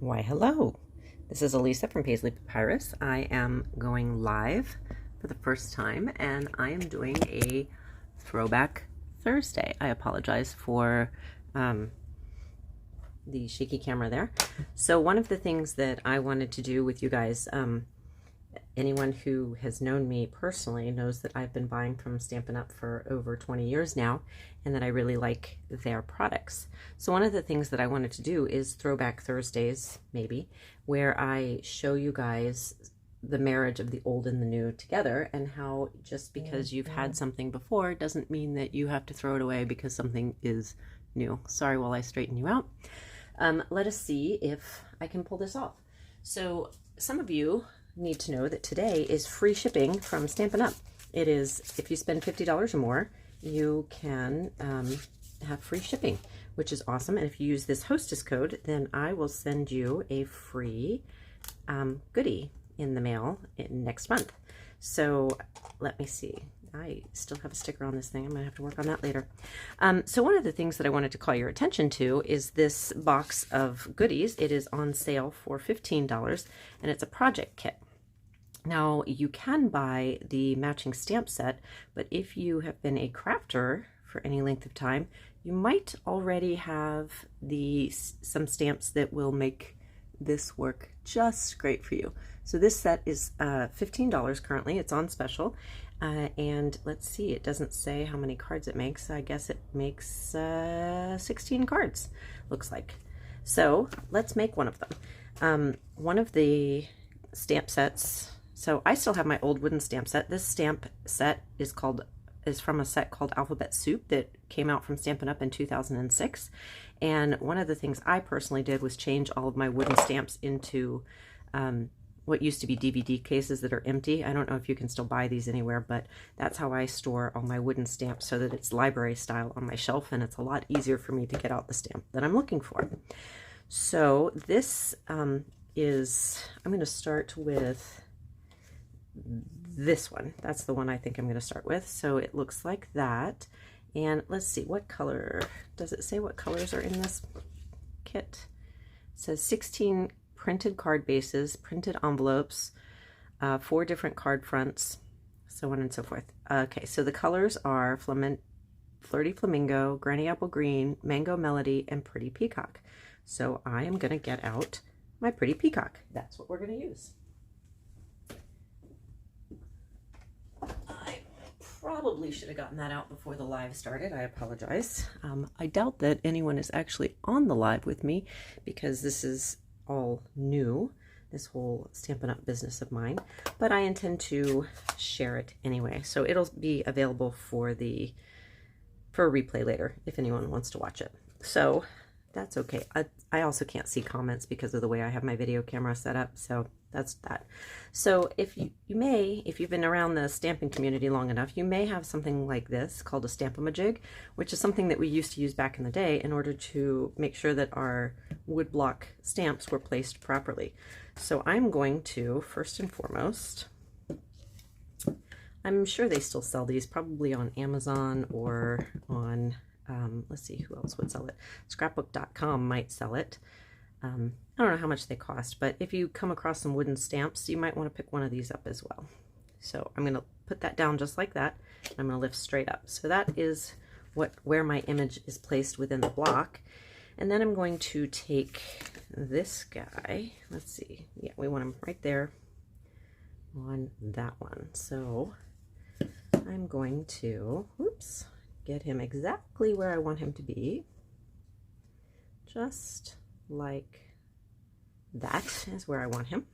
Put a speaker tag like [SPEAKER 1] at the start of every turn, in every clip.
[SPEAKER 1] Why, hello. This is Elisa from Paisley Papyrus. I am going live for the first time, and I am doing a Throwback Thursday. I apologize for the shaky camera there. So one of the things that I wanted to do with you guys, anyone who has known me personally knows that I've been buying from Stampin' Up! For over 20 years now, and that I really like their products. So one of the things that I wanted to do is Throwback Thursdays, maybe, where I show you guys the marriage of the old and the new together, and how just because you've had something before doesn't mean that you have to throw it away because something is new. Sorry while I straighten you out. Let us see if I can pull this off. So some of you need to know that today is free shipping from Stampin' Up! It is, if you spend $50 or more, you can have free shipping, which is awesome. And if you use this hostess code, then I will send you a free goodie in the mail next month. So let me see. I still have a sticker on this thing. I'm gonna have to work on that later. So one of the things that I wanted to call your attention to is this box of goodies. It is on sale for $15, and it's a project kit. Now, you can buy the matching stamp set, but if you have been a crafter for any length of time, you might already have some stamps that will make this work just great for you. So this set is $15 currently. It's on special. And let's see, it doesn't say how many cards it makes. I guess it makes 16 cards, looks like. So let's make one of them. One of the stamp sets, so I still have my old wooden stamp set. This stamp set is from a set called Alphabet Soup that came out from Stampin' Up! In 2006. And one of the things I personally did was change all of my wooden stamps into what used to be DVD cases that are empty. I don't know if you can still buy these anywhere, but that's how I store all my wooden stamps, so that it's library style on my shelf, and it's a lot easier for me to get out the stamp that I'm looking for. So this I'm going to start with this one. That's the one I think I'm going to start with. So it looks like that. And let's see, what color, does it say what colors are in this kit? It says 16 printed card bases, printed envelopes, 4 different card fronts, so on and so forth. Okay, so the colors are Flirty Flamingo, Granny Apple Green, Mango Melody, and Pretty Peacock. So I am going to get out my Pretty Peacock. That's what we're going to use. I probably should have gotten that out before the live started. I apologize. I doubt that anyone is actually on the live with me, because this is all new, this whole Stampin' Up! Business of mine, but I intend to share it anyway. So it'll be available for a replay later if anyone wants to watch it. So that's okay. I also can't see comments because of the way I have my video camera set up, so that's that. So if you've been around the stamping community long enough, you may have something like this called a Stamp-A-Ma-Jig, which is something that we used to use back in the day in order to make sure that our woodblock stamps were placed properly. So I'm going to, first and foremost, I'm sure they still sell these, probably on Amazon or on, let's see, who else would sell it? Scrapbook.com might sell it. I don't know how much they cost, but if you come across some wooden stamps, you might want to pick one of these up as well. So I'm going to put that down just like that. I'm going to lift straight up. So that is where my image is placed within the block. And then I'm going to take this guy. Let's see. Yeah, we want him right there on that one. So I'm going to, oops, get him exactly where I want him to be. Just like that is where I want him.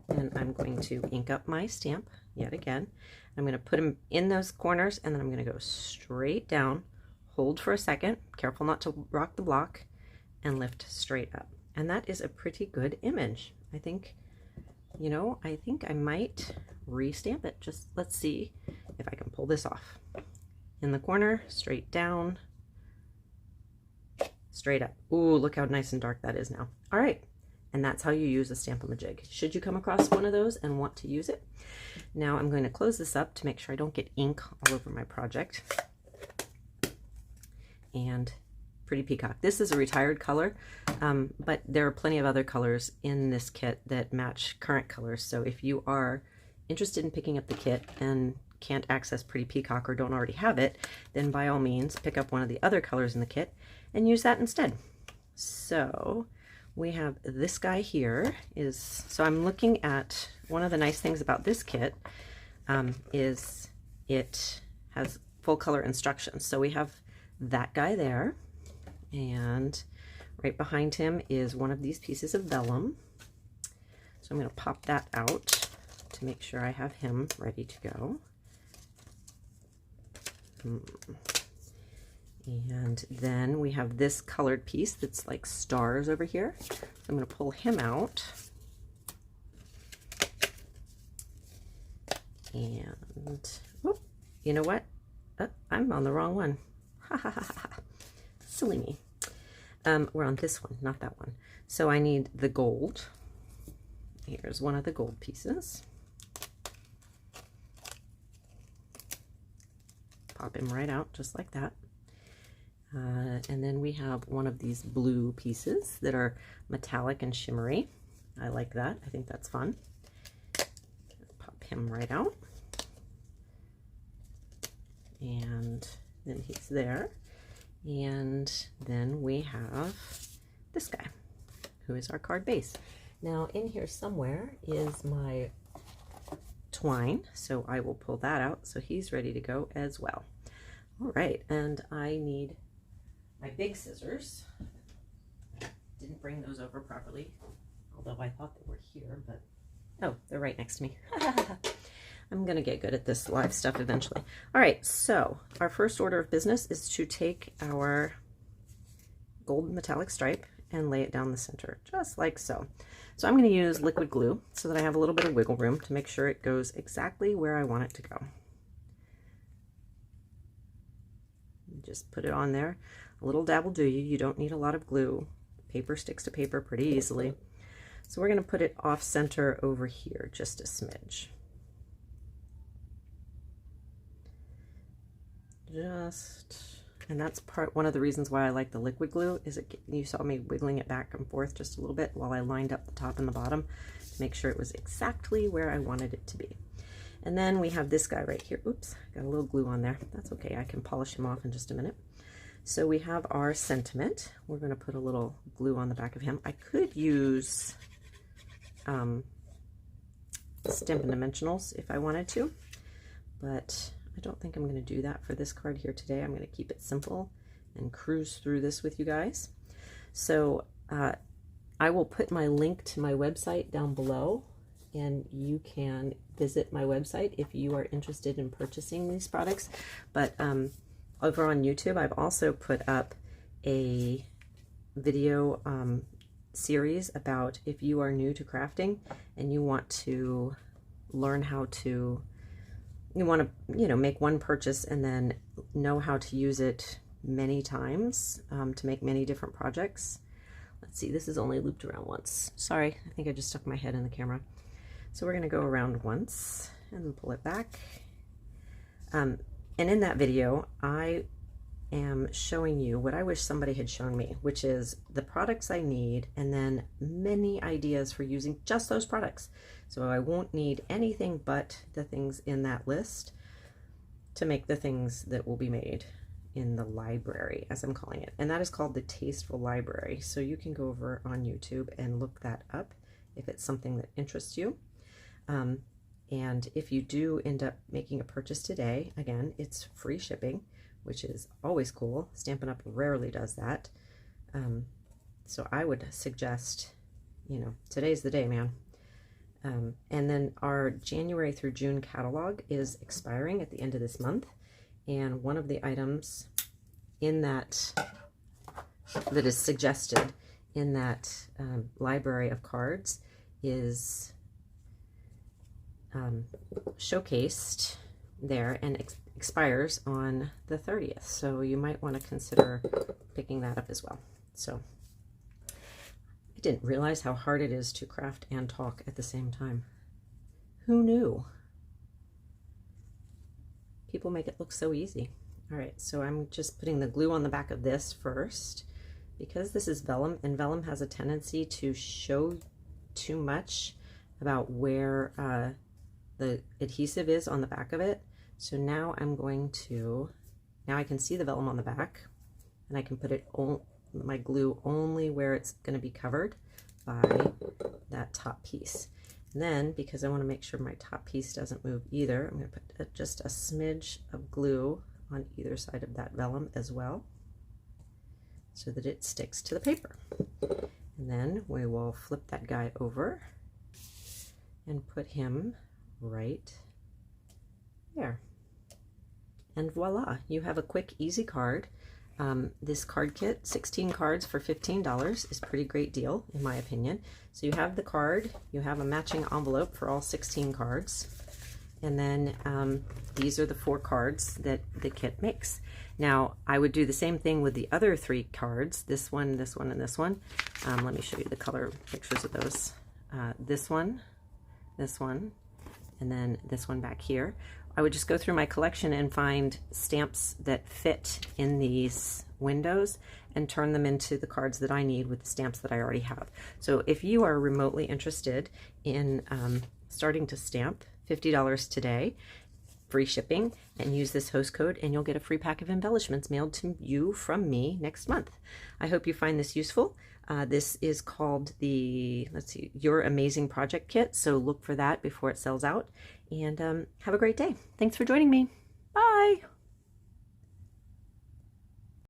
[SPEAKER 1] And I'm going to ink up my stamp yet again. I'm going to put him in those corners, and then I'm going to go straight down, hold for a second, careful not to rock the block, and lift straight up. And that is a pretty good image. I think, you know, I think I might re-stamp it. Just let's see if I can pull this off. In the corner, straight down, straight up. Ooh, look how nice and dark that is now. All right, and that's how you use a Stamp-A-Ma-Jig. Should you come across one of those and want to use it. Now I'm going to close this up to make sure I don't get ink all over my project. And Pretty Peacock. This is a retired color, but there are plenty of other colors in this kit that match current colors. So if you are interested in picking up the kit and can't access Pretty Peacock or don't already have it, then by all means pick up one of the other colors in the kit and use that instead. So we have this guy here so I'm looking at, one of the nice things about this kit is it has full color instructions. So we have that guy there, and right behind him is one of these pieces of vellum. So I'm going to pop that out to make sure I have him ready to go. And then we have this colored piece that's like stars over here. So I'm going to pull him out. And, oh, you know what? Oh, I'm on the wrong one. Ha ha ha ha. Silly me. We're on this one, not that one. So I need the gold. Here's one of the gold pieces. Pop him right out just like that. And then we have one of these blue pieces that are metallic and shimmery. I like that. I think that's fun. Pop him right out. And then he's there. And then we have this guy, who is our card base. Now in here somewhere is my twine, so I will pull that out so he's ready to go as well. All right, and I need my big scissors. Didn't bring those over properly, although I thought they were here, but oh, they're right next to me. I'm gonna get good at this live stuff eventually. All right, so our first order of business is to take our gold metallic stripe and lay it down the center, just like so. So I'm gonna use liquid glue so that I have a little bit of wiggle room to make sure it goes exactly where I want it to go. Just put it on there. A little dab will do you. You don't need a lot of glue. Paper sticks to paper pretty easily. So we're gonna put it off center over here, just a smidge. And that's one of the reasons why I like the liquid glue, is you saw me wiggling it back and forth just a little bit while I lined up the top and the bottom to make sure it was exactly where I wanted it to be. And then we have this guy right here. Oops, got a little glue on there. That's okay, I can polish him off in just a minute. So we have our sentiment. We're going to put a little glue on the back of him. I could use Stampin' Dimensionals if I wanted to, but I don't think I'm going to do that for this card here today. I'm going to keep it simple and cruise through this with you guys. So I will put my link to my website down below, and you can visit my website if you are interested in purchasing these products. But over on YouTube, I've also put up a video series about if you are new to crafting and you want to learn how to, you want to, you know, make one purchase and then know how to use it many times to make many different projects. Let's see, this is only looped around once. Sorry, I think I just stuck my head in the camera. So we're going to go around once and then pull it back. And in that video, I am showing you what I wish somebody had shown me, which is the products I need and then many ideas for using just those products. So I won't need anything but the things in that list to make the things that will be made in the library, as I'm calling it. And that is called the Tasteful Library. So you can go over on YouTube and look that up if it's something that interests you. And if you do end up making a purchase today, again, it's free shipping, which is always cool. Stampin' Up! Rarely does that. So I would suggest, you know, today's the day, man. And then our January through June catalog is expiring at the end of this month. And one of the items in that is suggested in that library of cards is showcased there and expires on the 30th. So you might want to consider picking that up as well. So I didn't realize how hard it is to craft and talk at the same time. Who knew? People make it look so easy. All right, so I'm just putting the glue on the back of this first, because this is vellum, and vellum has a tendency to show too much about where the adhesive is on the back of it. So now I'm going to, now I can see the vellum on the back, and I can put it my glue only where it's going to be covered by that top piece. And then, because I want to make sure my top piece doesn't move either, I'm going to put just a smidge of glue on either side of that vellum as well, so that it sticks to the paper. And then we will flip that guy over and put him right there. And voila, you have a quick, easy card. This card kit, 16 cards for $15, is a pretty great deal in my opinion. So you have the card, you have a matching envelope for all 16 cards, and then these are the 4 cards that the kit makes. Now I would do the same thing with the other 3 cards, this one, this one, and this one. Let me show you the color pictures of those. This one, and then this one back here. I would just go through my collection and find stamps that fit in these windows and turn them into the cards that I need with the stamps that I already have. So if you are remotely interested in starting to stamp, $50 today, free shipping, and use this host code, and you'll get a free pack of embellishments mailed to you from me next month. I hope you find this useful. This is called the, let's see, Your Amazing Project Kit, so look for that before it sells out. And have a great day. Thanks for joining me. Bye!